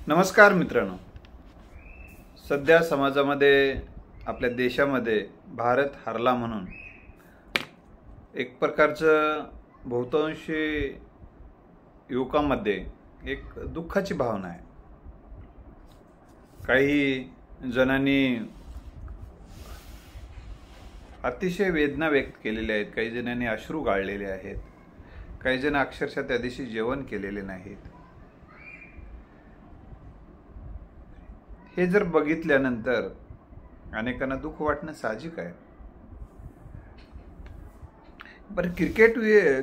नमस्कार मित्रांनो. सध्या समाजामध्ये आपल्या देशामध्ये भारत हरला म्हणून एक प्रकारचं बहुतांशी युवकांमध्ये एक दुःखाची भावना आहे. काही जणांनी अतिशय वेदना व्यक्त केलेल्या आहेत, काही जणांनी अश्रू गाळलेले आहेत, काही जण अक्षरशः त्या दिवशी जेवण केलेले नाहीत. हे जर बघितल्यानंतर अनेकांना दुःख वाटणं साहजिक आहे. बरं,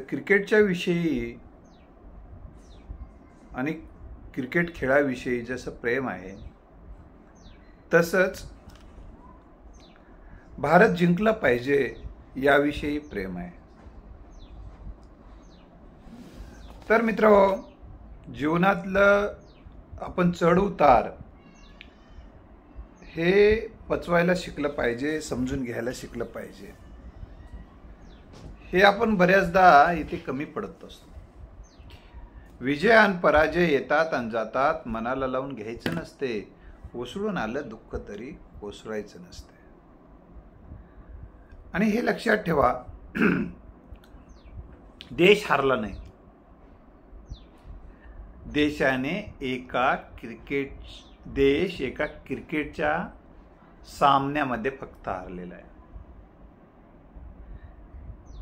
क्रिकेटच्या विषयी आणि क्रिकेट खेळाविषयी जसं प्रेम आहे तसंच भारत जिंकला पाहिजे याविषयी प्रेम आहे. तर मित्रांनो, जीवनातलं आपण चढ उतार हे पचवायला शिकलं पाहिजे, समजून घ्यायला शिकलं पाहिजे. हे आपण बऱ्याचदा इथे कमी पडत असतो. विजय आणि पराजय येतात आणि जातात, मनाला लावून घ्यायचं नसते. ओसळून आलं दुःख तरी ओसरायचं नसते. आणि हे लक्षात ठेवा, देश हारला नाही. देश एका क्रिकेटच्या सामन्यामध्ये फक्त हारलेला आहे.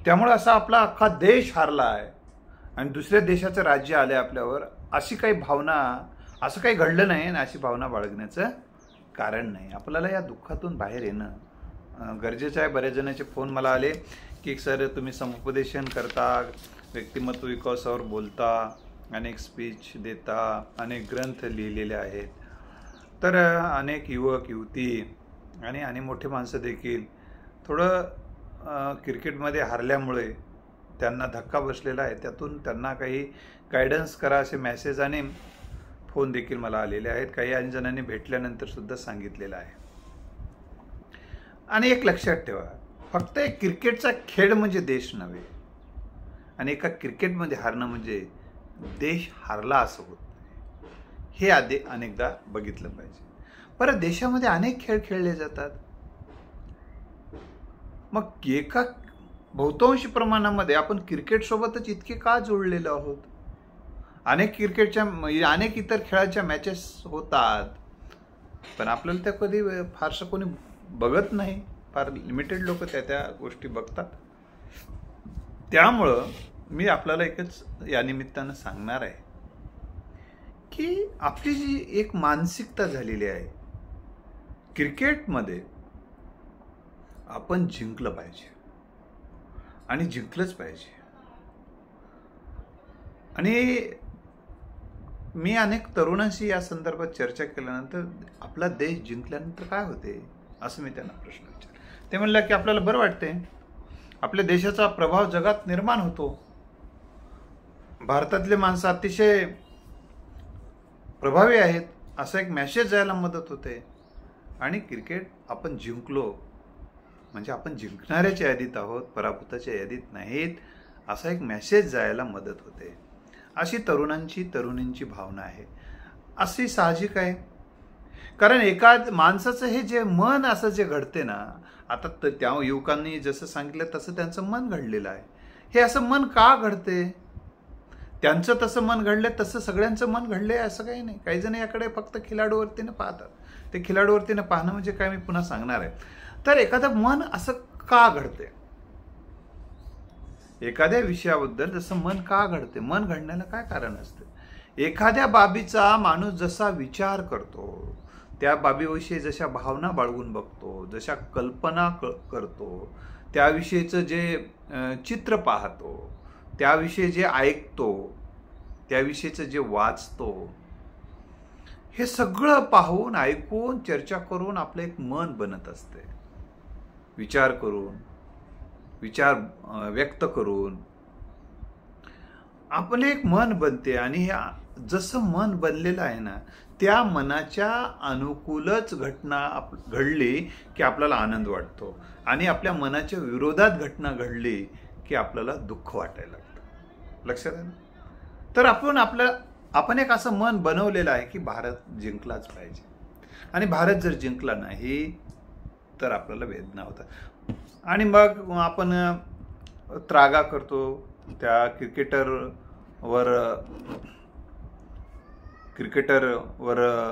त्यामुळे असा आपला अख्खा देश हारला आहे आणि दुसऱ्या देशाचं राज्य आले आपल्यावर, अशी काही भावना, असं काही घडलं नाही आणि अशी भावना बाळगण्याचं कारण नाही. आपल्याला या दुःखातून बाहेर येणं गरजेचं आहे. बरेच जणांचे फोन मला आले की सर, तुम्ही समुपदेशन करता, व्यक्तिमत्व विकासावर बोलता, अनेक स्पीच देता, अनेक ग्रंथ लिहिलेले आहेत. तर अनेक युवक युवती आणि मोठे माणसं देखील थोडं क्रिकेटमध्ये हारल्यामुळे त्यांना धक्का बसलेला आहे. त्यातून त्यांना काही गायडन्स करा असे मेसेज आणि फोन देखील मला आलेले आहेत. काही जणांनी भेटल्यानंतर सुद्धा सांगितलेलं आहे. आणि एक लक्षात ठेवा, फक्त एक क्रिकेटचा खेळ म्हणजे देश नव्हे, आणि एका क्रिकेटमध्ये हारणं म्हणजे देश हारला असं होत नाही. हे आधी अनेकदा बघितलं पाहिजे. परत देशामध्ये अनेक खेळ खेळले जातात. मग एका बहुतांशी प्रमाणामध्ये आपण क्रिकेट सोबतच इतके का जोडलेलो आहोत? अनेक इतर खेळाच्या मॅचेस होतात, पण आपल्याला त्या कधी फारसं कोणी बघत नाही. फार लिमिटेड लोक त्या गोष्टी बघतात. त्यामुळं मी आपल्याला एकच या निमित्तानं सांगणार आहे की आपली जी एक मानसिकता झालेली आहे, क्रिकेटमध्ये आपण जिंकलं पाहिजे आणि जिंकलंच पाहिजे. आणि मी अनेक तरुणांशी या संदर्भात चर्चा केल्यानंतर आपला देश जिंकल्यानंतर काय होते असं मी त्यांना प्रश्न विचारला. ते म्हणलं की आपल्याला बरं वाटते, आपल्या देशाचा प्रभाव जगात निर्माण होतो, भारतातले माणसं अतिशय प्रभावी आहेत असा एक मेसेज जायला मदत होते, आणि क्रिकेट आपण जिंकलो म्हणजे आपण जिंकणाऱ्याच्या यादीत आहोत, पराभूताच्या यादीत नाहीत असा एक मेसेज जायला मदत होते. अशी तरुणींची भावना आहे. अशी साहजिक आहे, कारण एका माणसाचं हे जे मन असं जे घडते ना, आता त्या युवकांनी जसं सांगितलं तसं त्यांचं मन घडलेलं आहे. हे असं मन का घडते? त्यांचं तसं मन घडलं तसं सगळ्यांचं मन घडलंय असं काही नाही. काही जण याकडे फक्त खिलाडूवरतीनं पाहतात. ते खिलाडूवरतीनं पाहणं म्हणजे काय मी पुन्हा सांगणार आहे. तर एखादं मन असं का घडते? एखाद्या विषयाबद्दल जसं मन का घडते? मन घडण्याला काय कारण असते? एखाद्या बाबीचा माणूस जसा विचार करतो, त्या बाबीविषयी जशा भावना बाळगून बघतो, जशा कल्पना करतो, त्याविषयीचं जे चित्र पाहतो, त्याविषयी जे ऐकतो, त्याविषयीचं जे वाचतो, हे सगळं पाहून, ऐकून, चर्चा करून आपलं एक मन बनत असते. विचार करून, विचार व्यक्त करून आपलं एक मन बनते. आणि जसं मन बनलेलं आहे ना, त्या मनाच्या अनुकूलच घटना घडली की आपल्याला आनंद वाटतो, आणि आपल्या मनाच्या विरोधात घटना घडली की आपल्याला दुःख वाटायला लागतं. लक्षात आहे ना? तर आपण आपल्या आपण एक असं मन बनवलेलं आहे की भारत जिंकलाच पाहिजे, आणि भारत जर जिंकला नाही तर आपल्याला वेदना होतात. आणि मग आपण त्रागा करतो त्या क्रिकेटरवर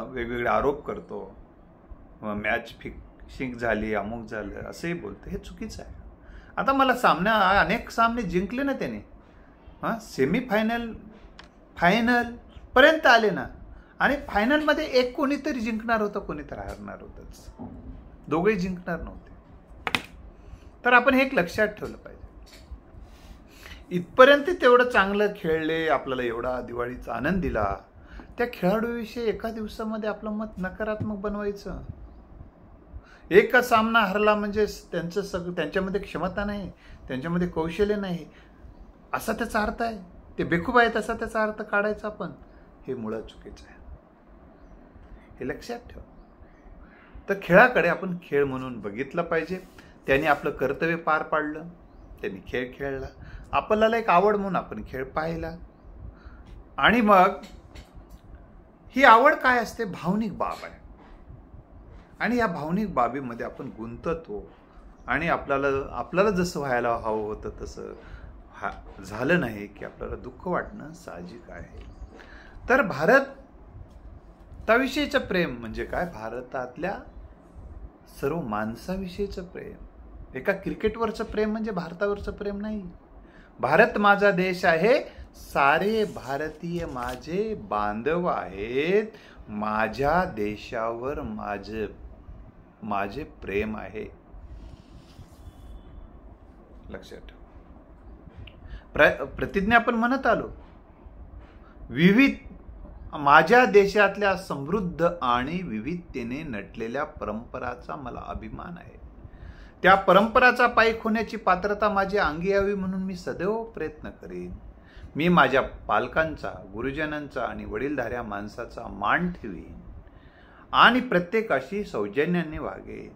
वेगवेगळे आरोप करतो, मॅच फिक्सिंग झाली, अमुक झालं असंही बोलतो. हे चुकीचं आहे. आता मला अनेक सामने जिंकले ना त्याने, सेमीफायनल फायनलपर्यंत आले ना, आणि फायनलमध्ये एक कोणीतरी जिंकणार होतं, कोणीतरी हारणार होतंच, दोघेही जिंकणार नव्हते. तर आपण हे एक लक्षात ठेवलं पाहिजे. इथपर्यंत तेवढं चांगलं खेळले, आपल्याला एवढा दिवाळीचा आनंद दिला, त्या खेळाडूविषयी एका दिवसामध्ये आपलं मत नकारात्मक बनवायचं. एक सामना हरला म्हणजे त्यांच्यामध्ये क्षमता नाही, त्यांच्यामध्ये कौशल्य नाही असा त्याचा अर्थ आहे, ते बेखूब आहेत असा त्याचा अर्थ काढायचा आपण, हे मुळात चुकीचं आहे. हे लक्षात ठेवा. तर खेळाकडे आपण खेळ म्हणून बघितलं पाहिजे. त्यांनी आपलं कर्तव्य पार पाडलं, त्यांनी खेळ खेळला, आपल्याला एक आवड म्हणून आपण खेळ पाहिला. आणि मग ही आवड काय असते? भावनिक बाब आहे, आणि या भावनिक बाबीमध्ये आपण गुंततो, आणि आपल्याला जसं व्हायला हवं होतं तसं झालं नाही की आपल्याला दुःख वाटणं साहजिक आहे. तर भारताविषयीचं प्रेम म्हणजे काय? भारतातल्या सर्व माणसाविषयीचं प्रेम. एका क्रिकेटवरचं प्रेम म्हणजे भारतावरचं प्रेम नाही. भारत माझा देश आहे, सारे भारतीय माझे बांधव आहेत, माझ्या देशावर माझे प्रेम आहे. लक्षात ठेवा. प्रतिज्ञा आपण म्हणत आलो, माझ्या देशातल्या समृद्ध आणि विविधतेने नटलेल्या परंपराचा मला अभिमान आहे. त्या परंपराचा पाईक होण्याची पात्रता माझी अंगी यावी म्हणून मी सदैव प्रयत्न करेन. मी माझ्या पालकांचा, गुरुजनांचा आणि वडीलधाऱ्या माणसाचा मान ठेवीन आणि प्रत्येकाशी सौजन्याने वागेन.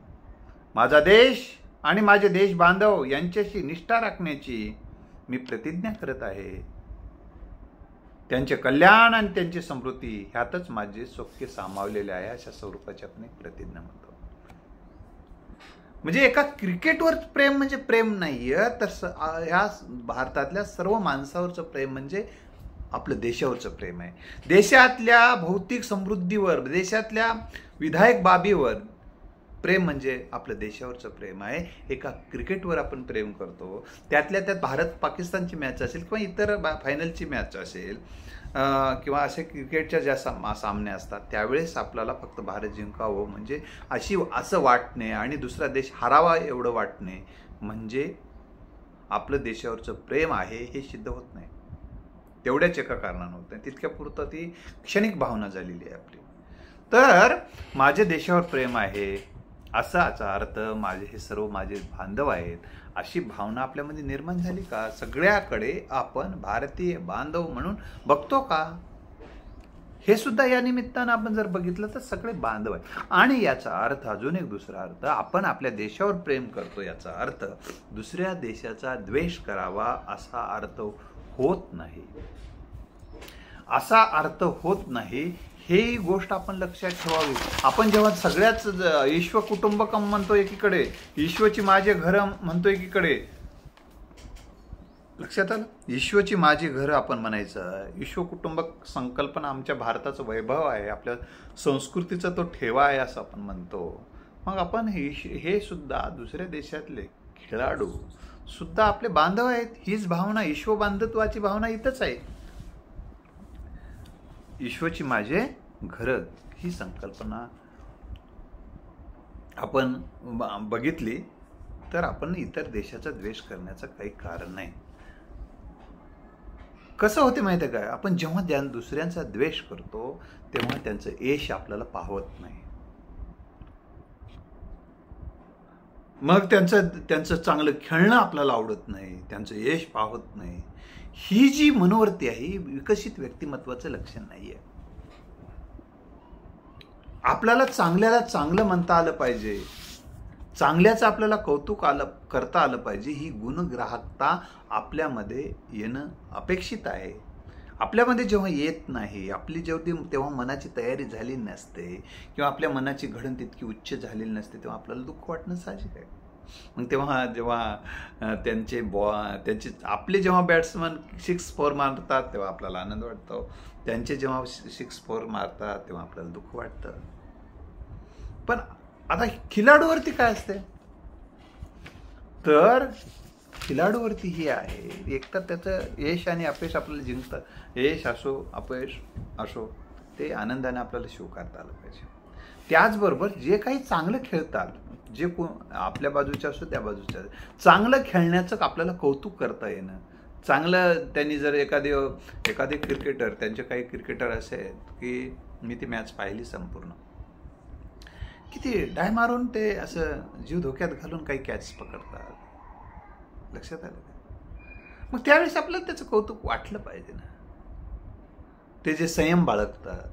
माझा देश आणि माझे देश बांधव यांच्याशी निष्ठा राखण्याची मी प्रतिज्ञा करत आहे. त्यांचे कल्याण आणि त्यांची समृद्धी ह्यातच माझे सौख्य सामावलेले आहे, अशा स्वरूपाची आपण एक प्रतिज्ञा म्हणतो. म्हणजे एका क्रिकेटवर प्रेम म्हणजे प्रेम नाहीये, तर ह्या भारतातल्या सर्व माणसावरचं प्रेम म्हणजे आपलं देशावरचं प्रेम आहे. देशातल्या भौतिक समृद्धीवर, देशातल्या विधायक बाबीवर प्रेम म्हणजे आपलं देशावरचं प्रेम आहे. एका क्रिकेटवर आपण प्रेम करतो, त्यातल्या त्यात भारत पाकिस्तानची मॅच असेल किंवा इतर फायनलची मॅच असेल किंवा असे क्रिकेटच्या ज्या सामने असतात त्यावेळेस आपल्याला फक्त भारत जिंकावं म्हणजे असं वाटणे आणि दुसरा देश हरावा एवढं वाटणे म्हणजे आपलं देशावरचं प्रेम आहे हे सिद्ध होत नाही. तेवढ्याच एका कारणानं होत नाही, तितक्या पुरतं ती क्षणिक भावना झालेली आहे आपली. तर माझे देशावर प्रेम आहे असाचा अर्थ माझे हे सर्व माझे बांधव आहेत अशी भावना आपल्यामध्ये निर्माण झाली का? सगळ्याकडे आपण भारतीय बांधव म्हणून बघतो का? हे सुद्धा या निमित्तानं आपण जर बघितलं तर सगळे बांधव आहेत. आणि याचा अर्थ अजून एक दुसरा अर्थ, आपण आपल्या देशावर प्रेम करतो याचा अर्थ दुसऱ्या देशाचा द्वेष करावा असा अर्थ होत नाही. असा अर्थ होत नाही हे गोष्ट आपण लक्षात ठेवावी. आपण जेव्हा सगळ्याच ईश्व कुटुंबकम म्हणतो एकीकडे, ईश्वची माझे घर म्हणतो एकीकडे, लक्षात आलं? ईश्वची माझी घर आपण म्हणायचं. ईश्व कुटुंबक संकल्पना आमच्या भारताचं वैभव आहे, आपल्या संस्कृतीचा तो ठेवा आहे असं आपण म्हणतो. मग आपण हे सुद्धा दुसऱ्या देशातले खेळाडू सुद्धा आपले बांधव आहेत. हीच भावना, ईश्व बांधत्वाची भावना इथंच आहे. ईश्वची माझे घर ही संकल्पना आपण बघितली तर आपण इतर देशाचा द्वेष करण्याचं काही कारण नाही. कसं होते माहिती आहे काय? आपण जेव्हा दुसऱ्यांचा द्वेष करतो तेव्हा त्यांचं यश आपल्याला पाहत नाही. मग त्यांचं चांगलं खेळणं आपल्याला आवडत नाही, त्यांचं यश पाहत नाही. ही जी मनोवृत्ती आहे विकसित व्यक्तिमत्वाचं लक्षण नाहीये. आपल्याला चांगल्याला चांगलं म्हणता आलं पाहिजे, चांगल्याचं आपल्याला कौतुक करता आलं पाहिजे. ही गुणग्राहकता आपल्यामध्ये येणं अपेक्षित आहे. आपल्यामध्ये जेव्हा येत नाही, आपली तेव्हा मनाची तयारी झाली नसते किंवा आपल्या मनाची घडण तितकी उच्च झालेली नसते, तेव्हा आपल्याला दुःख वाटणं साहजिक आहे. मग जेव्हा त्यांचे आपले जेव्हा बॅट्समन 6-4 मारतात तेव्हा आपल्याला आनंद वाटतो, त्यांचे जेव्हा 6-4 मारतात तेव्हा आपल्याला दुःख वाटतं. पण आता खिलाडूवरती काय असते, तर खिलाडूवरती ही आहे, एक तर त्याचं यश आणि अपयश आपल्याला जिंकतं. यश असो अपयश असो ते आनंदाने आपल्याला स्वीकारता आलं पाहिजे. त्याचबरोबर जे काही चांगलं खेळतात, जे आपल्या बाजूच्या असो त्या बाजूच्या, चांगलं खेळण्याचं आपल्याला कौतुक करता येणं, चांगलं त्यांनी जर एखादे क्रिकेटर, त्यांचे काही क्रिकेटर असे आहेत की मी ती मॅच पाहिली संपूर्ण, किती डाय मारून ते असं जीव धोक्यात घालून काही कॅच पकडतात, लक्षात आलं का? मग त्यावेळेस आपल्याला त्याचं कौतुक वाटलं पाहिजे ना. ते जे संयम बाळगतात,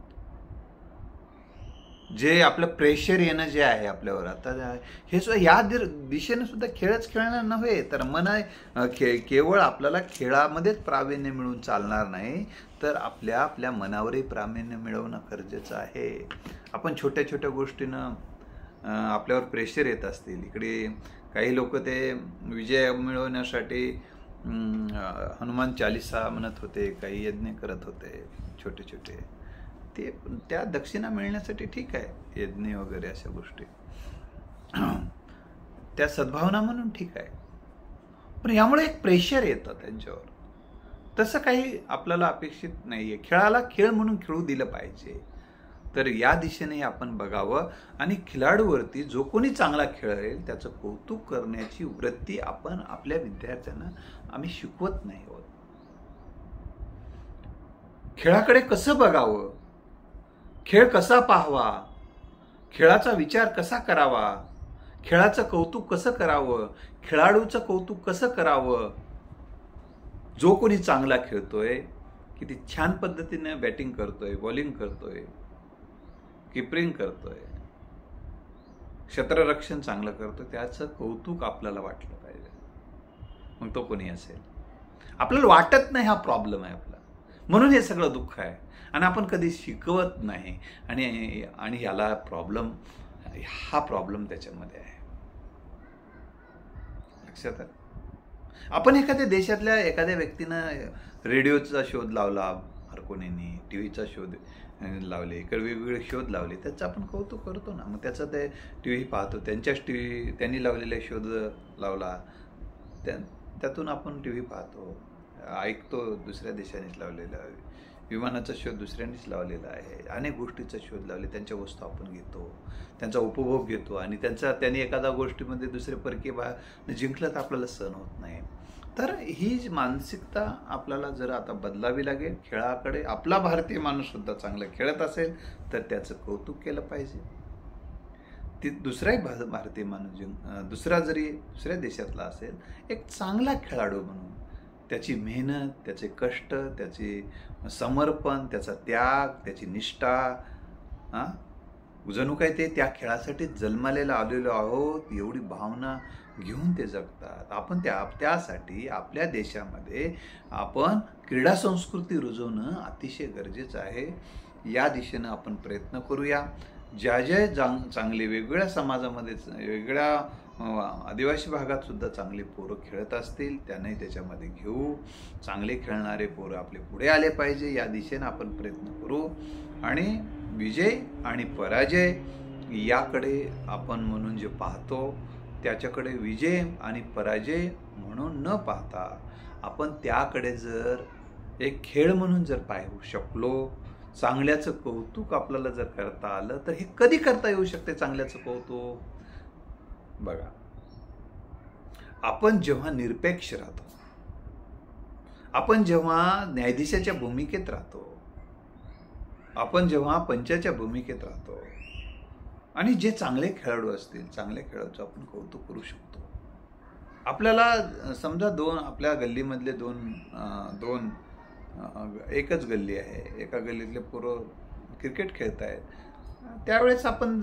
जे आपलं प्रेशर येणं जे आहे आपल्यावर, आता हे सुद्धा या दिशेने सुद्धा खेळच खेळणार नव्हे, तर केवळ आपल्याला खेळामध्येच प्रावीण्य मिळून चालणार नाही, तर आपल्या मनावरही प्रावीण्य मिळवणं गरजेचं आहे. आपण छोट्या छोट्या गोष्टीनं आपल्यावर प्रेशर येत असतील, इकडे काही लोक ते विजय मिळवण्यासाठी हनुमान चालीसा म्हणत होते, काही यज्ञ करत होते छोटे छोटे, ते त्या दक्षिणा मिळण्यासाठी ठीक आहे, यज्ञ वगैरे अशा गोष्टी त्या सद्भावना म्हणून ठीक आहे, पण यामुळे एक प्रेशर येतं त्यांच्यावर. तसं काही आपल्याला अपेक्षित नाहीये. खेळाला खेळ म्हणून खेळू दिलं पाहिजे, तर या दिशेने आपण बघावं. आणि खिलाडूवरती जो कोणी चांगला खेळेल त्याचं कौतुक करण्याची वृत्ती आपण आपल्या विद्यार्थ्यांना आम्ही शिकवत नाही आहोत. खेळाकडे कसं बघावं, खेळ कसा पाहावा, खेळाचा विचार कसा करावा, खेळाचं कौतुक कसं करावं, खेळाडूचं कौतुक कसं करावं. जो कोणी चांगला खेळतोय, किती छान पद्धतीने बॅटिंग करतोय, बॉलिंग करतोय, कीपरिंग करतोय, क्षेत्ररक्षण चांगलं करतोय, त्याचं कौतुक आपल्याला वाटलं पाहिजे. मग तो कोणी असेल, आपल्याला वाटत नाही, हा प्रॉब्लेम आहे आपला, म्हणून हे सगळं दुःख आहे. आणि आपण कधी शिकवत नाही, आणि याला हा प्रॉब्लेम त्याच्यामध्ये आहे. लक्षात आलं? आपण एखाद्या देशातल्या एखाद्या व्यक्तीनं रेडिओचा शोध लावला, मार्कोनीनी टीव्हीचा शोध लावले, इकडे वेगवेगळे शोध लावले, त्याचं आपण कौतुक करतो ना. मग त्याचं ते टीव्ही पाहतो, त्यांनी लावलेला शोध लावला, त्यातून आपण टीव्ही पाहतो, ऐकतो, दुसऱ्या देशानेच लावलेला विमानाचा शोध दुसऱ्यांनीच लावलेला आहे, अनेक गोष्टीचा शोध लावले, त्यांच्या वस्तू आपण घेतो, त्यांचा उपभोग घेतो, आणि त्यांनी एखाद्या गोष्टीमध्ये दुसरे परकीय जिंकलं तर आपल्याला सहन होत नाही. तर ही मानसिकता आपल्याला जर आता बदलावी लागेल. खेळाकडे आपला भारतीय माणूस सुद्धा चांगलं खेळत असेल तर त्याचं कौतुक केलं पाहिजे. ती दुसराही भारतीय माणूस दुसऱ्या देशातला असेल, एक चांगला खेळाडू म्हणून त्याची मेहनत, त्याचे कष्ट, त्याचे समर्पण, त्याचा त्याग, त्याची निष्ठा, जणू काय ते त्या खेळासाठी जन्मालेला आलेलो आहोत एवढी भावना घेऊन ते जगतात. आपण त्यासाठी आपल्या देशामध्ये आपण क्रीडा संस्कृती रुजवणं अतिशय गरजेचं आहे. या दिशेनं आपण प्रयत्न करूया. ज्या चांगले वेगवेगळ्या समाजामध्ये, वेगवेगळ्या आदिवासी भागात सुद्धा चांगले पोरं खेळत असतील, त्यांनाही त्याच्यामध्ये घेऊ. चांगले खेळणारे पोरं आपले पुढे आले पाहिजे, या दिशेनं आपण प्रयत्न करू. आणि विजय आणि पराजय याकडे आपण म्हणून जे पाहतो, त्याच्याकडे विजय आणि पराजय म्हणून न पाहता आपण त्याकडे जर एक खेळ म्हणून जर पाहू शकलो, चांगल्याचं कौतुक आपल्याला जर करता आलं, तर हे कधी करता येऊ शकते चांगल्याचं कौतुक? बघा, आपण जेव्हा निरपेक्ष राहतो, आपण जेव्हा न्यायाधीशाच्या भूमिकेत राहतो, आपण जेव्हा पंचाच्या भूमिकेत राहतो, आणि जे चांगले खेळाडू असतील, चांगल्या खेळाडूचं आपण कौतुक करू शकतो. आपल्याला समजा आपल्या गल्लीमधले दोन एकच गल्ली आहे, एका गल्लीतले पोरं क्रिकेट खेळत आहेत, त्यावेळेस आपण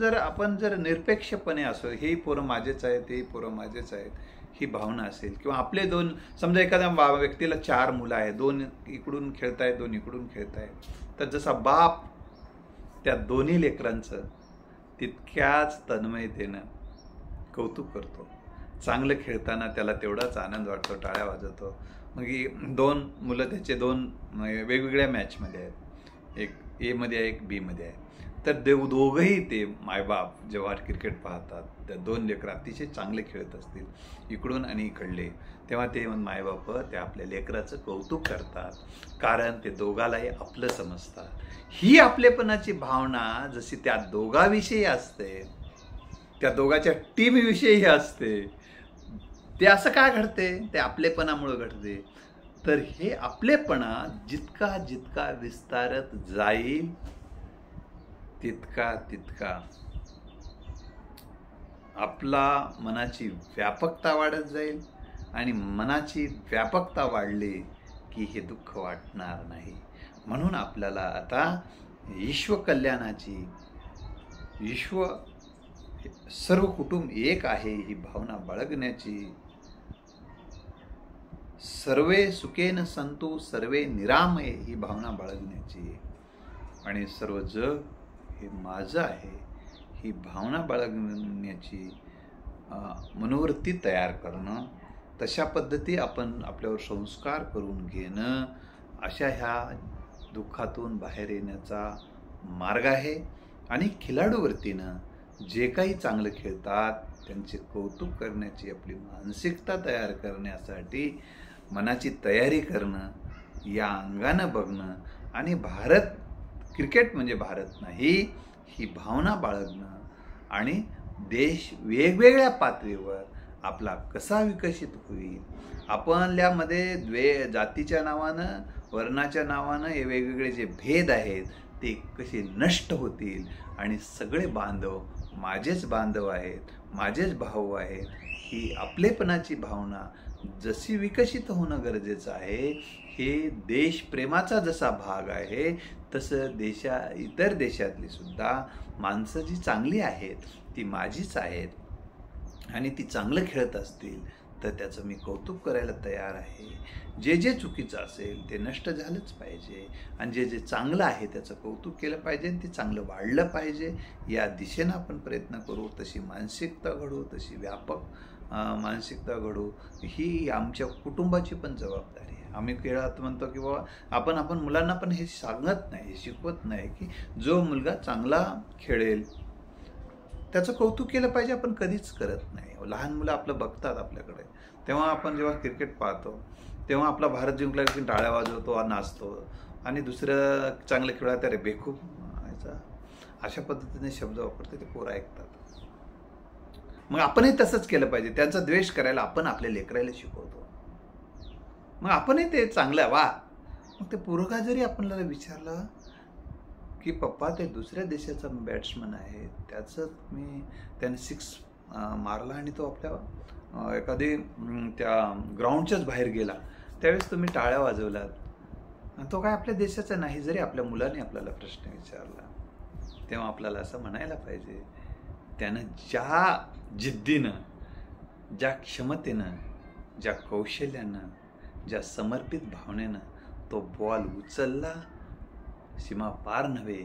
जर निरपेक्षपणे असो, हे पोरं माझेच आहेत, हे पोरं माझेच आहेत, ही भावना असेल, किंवा आपले दोन, समजा एखाद्या व्यक्तीला 4 मुलं आहेत, 2 इकडून खेळतायत, 2 इकडून खेळतायत, तर जसा बाप त्या दोन्ही लेकरांचं तितक्याच तन्मयतेनं कौतुक करतो. चांगलं खेळताना त्याला तेवढाच आनंद वाटतो, टाळ्या वाजवतो. मग 2 मुलं त्याचे 2 वेगवेगळ्या मॅचमध्ये आहेत, एक ए मध्ये आहे, एक बी मध्ये आहे. तर दोघंही ते मायबाप जेव्हा क्रिकेट पाहतात, त्या 2 लेकरं अतिशय चांगले खेळत असतील इकडून आणि इकडले, तेव्हा ते मायबाप त्या आपल्या लेकराचं कौतुक करतात, कारण ते दोघालाही आपलं समजतात. ही आपलेपणाची भावना जशी त्या दोघाविषयी असते, त्या दोघाच्या टीमविषयी असते, ते असं काय घडते? ते आपलेपणामुळे घडते. तर हे आपलेपणा जितका जितका विस्तारत जाईल तितका तितका आपला मनाची व्यापकता वाढत जाईल, आणि मनाची व्यापकता वाढली की हे दुःख वाटणार नाही. म्हणून आपल्याला आता विश्वकल्याणाची, सर्व कुटुंब एक आहे ही भावना बाळगण्याची, सर्वे सुखेन संतु सर्वे निरामय ही भावना बाळगण्याची, आणि सर्व जग हे माझं आहे ही भावना बाळगण्याची मनोवृत्ती तयार करणं, तशा पद्धती आपण आपल्यावर संस्कार करून घेणं, अशा ह्या दुःखातून बाहेर येण्याचा मार्ग आहे. आणि खिलाडूवृत्तीनं जे काही चांगलं खेळतात त्यांचे कौतुक करण्याची आपली मानसिकता तयार करण्यासाठी मनाची तयारी करणं, या अंगानं बघणं, आणि भारत, क्रिकेट म्हणजे भारत नाही ही भावना बाळगणं, आणि देश वेगवेगळ्या पातळीवर आपला कसा विकसित होईल, आपल्यामध्ये जातीच्या नावानं, वर्णाच्या नावानं हे वेगवेगळे जे भेद आहेत ते कसे नष्ट होतील, आणि सगळे बांधव माझेच बांधव आहेत, माझेच भाऊ आहेत, ही आपलेपणाची भावना जशी विकसित होणं गरजेचं आहे. हे देशप्रेमाचा जसा भाग आहे तसं इतर देशातली सुद्धा माणसं जी चांगली आहेत ती माझीच आहेत, आणि ती चांगलं खेळत असतील तर त्याचं मी कौतुक करायला तयार आहे. जे जे चुकीचं असेल ते नष्ट झालंच पाहिजे, आणि जे जे चांगलं आहे त्याचं कौतुक केलं पाहिजे, आणि ते चांगलं वाढलं पाहिजे. या दिशेनं आपण प्रयत्न करू, तशी मानसिकता घडू, तशी व्यापक मानसिकता घडू. ही आमच्या कुटुंबाची पण जबाबदारी आहे. आम्ही खेळात म्हणतो की बाबा आपण मुलांना पण हे सांगत नाही, शिकवत नाही की जो मुलगा चांगला खेळेल त्याचं कौतुक केलं पाहिजे. आपण कधीच करत नाही. लहान मुलं आपलं बघतात आपल्याकडे, तेव्हा आपण जेव्हा क्रिकेट पाहतो तेव्हा आपला भारत जिंकला की टाळ्या वाजवतो, नाचतो, आणि दुसरं चांगलं खेळा तर बेखूब अशा पद्धतीने शब्द वापरते, ते पोरं ऐकतात. मग आपणही तसंच केलं पाहिजे. त्यांचा द्वेष करायला आपण आपल्या लेकराला शिकवतो, मग आपणही ते चांगलं वा. मग ते पोरगा जरी आपल्याला विचारलं की पप्पा ते दुसऱ्या देशाचा बॅट्समन आहे, त्याने 6 मारला आणि तो आपल्या एखादी त्या ग्राउंडच्याच बाहेर गेला, त्यावेळेस तुम्ही टाळ्या वाजवलात, आणि तो काय आपल्या देशाचा नाही. जरी आपल्या मुलाने आपल्याला प्रश्न विचारला तेव्हा आपल्याला असं म्हणायला पाहिजे, त्यानं ज्या जिद्दीनं, ज्या क्षमतेनं, ज्या कौशल्यानं, ज्या समर्पित भावनेनं तो बॉल उचलला, सीमा पार नव्हे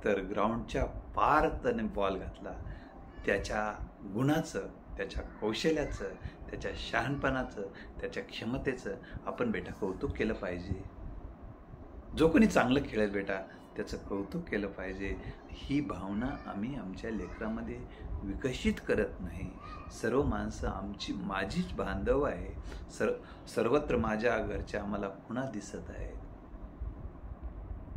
तर ग्राउंडच्या पार त्याने बॉल घातला, त्याच्या गुणाचं, त्याच्या कौशल्याचं, त्याच्या शहाणपणाचं, त्याच्या क्षमतेचं आपण बेटा कौतुक केलं पाहिजे. जो कोणी चांगलं खेळेल बेटा त्याचं कौतुक केलं पाहिजे. ही भावना आम्ही आमच्या लेकरामध्ये विकसित करत नाही. सर्व माणसं माझीच बांधव आहे, सर्वत्र माझ्या घरच्या आम्हाला खुणा दिसत आहेत,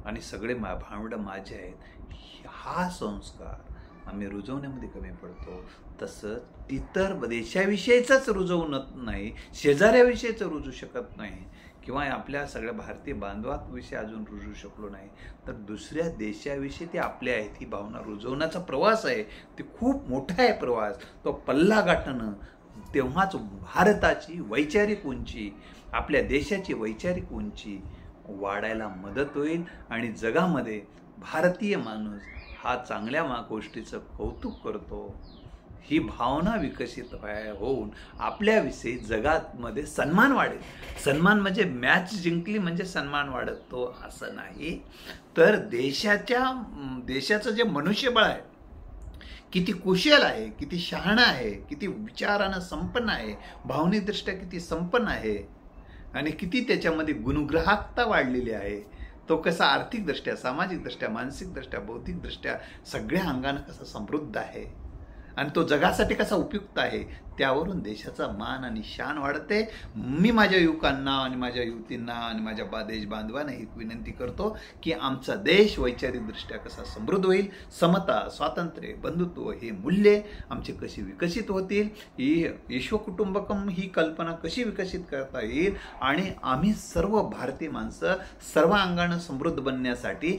आणि सगळे भावंड माझे आहेत. हा संस्कार आम्ही रुजवण्यामध्ये कमी पडतो. तसंच इतर देशाविषयीचाच रुजवत नाही, शेजाऱ्याविषयीच रुजू शकत नाही, किंवा आपल्या सगळ्या भारतीय बांधवांविषयी अजून रुजू शकलो नाही, तर दुसऱ्या देशाविषयी ते आपले आहेत. ही भावना रुजवण्याचा प्रवास आहे, ते खूप मोठा आहे प्रवास. तो पल्ला गाठणं, तेव्हाच भारताची वैचारिक उंची, आपल्या देशाची वैचारिक उंची वाढायला मदत होईल, आणि जगामध्ये भारतीय माणूस हा चांगल्या गोष्टीचं कौतुक करतो, ही भावना विकसित होऊन आपल्याविषयी जगामध्ये सन्मान वाढेल. सन्मान म्हणजे मॅच जिंकली म्हणजे सन्मान वाढतो असं नाही, तर देशाचं जे मनुष्यबळ आहे, किती कुशल आहे, किती शहाणा आहे, किती विचारानं संपन्न आहे, भावनिकदृष्ट्या किती संपन्न आहे आणि किती त्याच्यामध्ये गुणग्राहकता वाढलेली आहे, तो कसा आर्थिकदृष्ट्या, सामाजिकदृष्ट्या, मानसिकदृष्ट्या, बौद्धिकदृष्ट्या सगळ्या अंगानं कसा समृद्ध आहे आणि तो जगासाठी कसा उपयुक्त आहे, त्यावरून देशाचा मान आणि शान वाढते. मी माझ्या युवकांना आणि माझ्या युवतींना आणि माझ्या देश बांधवांना ही विनंती करतो की आमचा देश वैचारिकदृष्ट्या कसा समृद्ध होईल, समता, स्वातंत्र्य, बंधुत्व हे मूल्ये आमचे कशी विकसित होतील, ही विश्वकुटुंबकम ही कल्पना कशी विकसित करता येईल आणि आम्ही सर्व भारतीय माणसं सर्व अंगानं समृद्ध बनण्यासाठी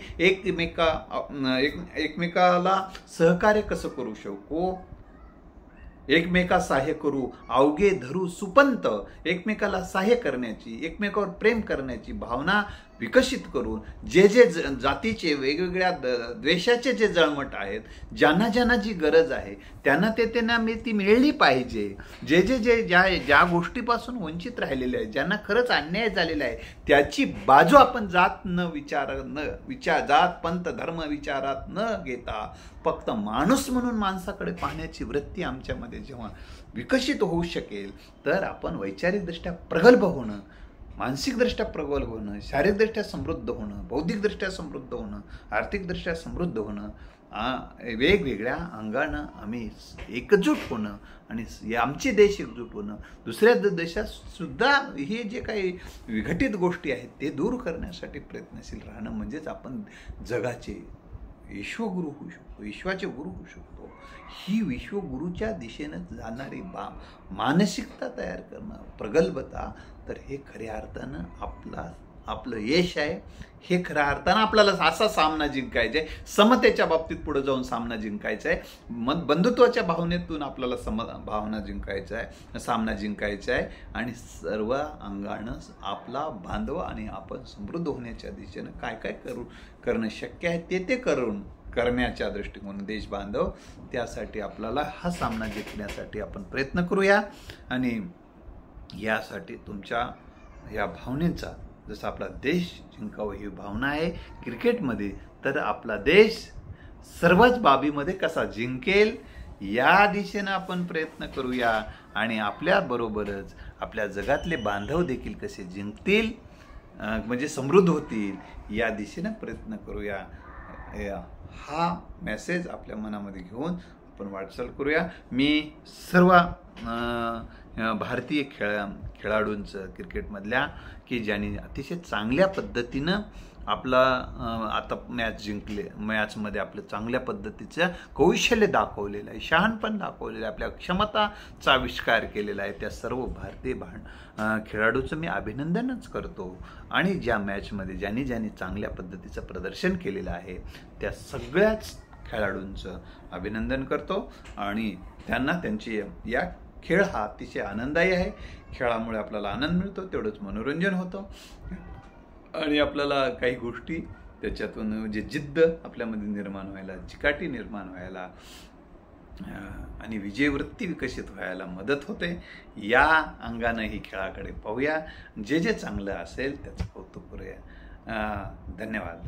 एकमेकाला सहकार्य कसं करू शकू, एकमेका सहाय्य करू, अवघे धरू सुपंत, एकमेकाला सहाय्य करण्याची, एकमेकावर प्रेम करण्याची भावना विकसित करून जे जातीचे वेगवेगळ्या द्वेषाचे जे जळमट आहेत, ज्यांना जी गरज आहे त्यांना ती मिळली पाहिजे. ज्या गोष्टीपासून वंचित राहिलेले आहेत, ज्यांना खरंच अन्याय झालेला आहे, त्याची बाजू आपण जात पंथ धर्म विचारात न घेता फक्त माणूस म्हणून माणसाकडे पाहण्याची वृत्ती आमच्यामध्ये जेव्हा विकसित होऊ शकेल, तर आपण वैचारिकदृष्ट्या प्रगल्भ होणं, मानसिकदृष्ट्या प्रगल्भ होणं, शारीरिकदृष्ट्या समृद्ध होणं, बौद्धिकदृष्ट्या समृद्ध होणं, आर्थिकदृष्ट्या समृद्ध होणं, वेगवेगळ्या अंगानं आम्ही एकजूट होणं आणि आमचे देश एकजूट होणं, दुसऱ्या देशात सुद्धा हे जे काही विघटित गोष्टी आहेत ते दूर करण्यासाठी प्रयत्नशील राहणं म्हणजेच आपण जगाचे विश्वगुरू होऊ शकतो, विश्वाचे गुरु होऊ शकतो. ही विश्वगुरूच्या दिशेनं जाणारी मानसिकता तयार करणं, प्रगल्भता, तर हे खऱ्या अर्थानं आपलं यश आहे. हे खऱ्या अर्थानं आपल्याला असा सामना जिंकायचा आहे, समतेच्या बाबतीत पुढे जाऊन सामना जिंकायचा आहे, बंधुत्वाच्या भावनेतून आपल्याला सामना जिंकायचा आहे आणि सर्व अंगानं आपला बांधव आणि आपण समृद्ध होण्याच्या दिशेनं काय करणं शक्य आहे ते करण्याच्या दृष्टिकोन देश बांधव, त्यासाठी आपल्याला हा सामना जिंकण्यासाठी आपण प्रयत्न करूया. आणि यासाठी तुमच्या या भावनेचा, जसं आपला देश जिंकावं ही भावना आहे क्रिकेटमध्ये, तर आपला देश सर्वच बाबीमध्ये कसा जिंकेल या दिशेनं आपण प्रयत्न करूया आणि आपल्याबरोबरच आपल्या जगातले बांधव देखील कसे जिंकतील, म्हणजे समृद्ध होतील या दिशेनं प्रयत्न करूया. हा मेसेज आपल्या मनामध्ये घेऊन आपण वाटचाल करूया. मी सर्व भारतीय खेळाडूंचं क्रिकेटमधल्या की ज्यांनी अतिशय चांगल्या पद्धतीनं आपला आता मॅचमध्ये आपलं चांगल्या पद्धतीचं कौशल्य दाखवलेलं आहे, शहाणपण दाखवलेलं आहे, आपल्या क्षमताचा आविष्कार केलेला आहे, त्या सर्व भारतीय खेळाडूचं मी अभिनंदनच करतो. आणि ज्या मॅचमध्ये ज्यांनी चांगल्या पद्धतीचं प्रदर्शन केलेलं आहे त्या सगळ्याच खेळाडूंचं अभिनंदन करतो आणि त्यांना त्यांची या खेळ हा अतिशय आनंददायी आहे. खेळामुळे आपल्याला आनंद मिळतो, तेवढंच मनोरंजन होतं आणि आपल्याला काही गोष्टी त्याच्यातून म्हणजे जिद्द आपल्यामध्ये निर्माण व्हायला, चिकाटी निर्माण व्हायला आणि विजयवृत्ती विकसित व्हायला मदत होते. या अंगानं ही खेळाकडे पाहूया, जे चांगलं असेल त्याचं कौतुक करूया. धन्यवाद.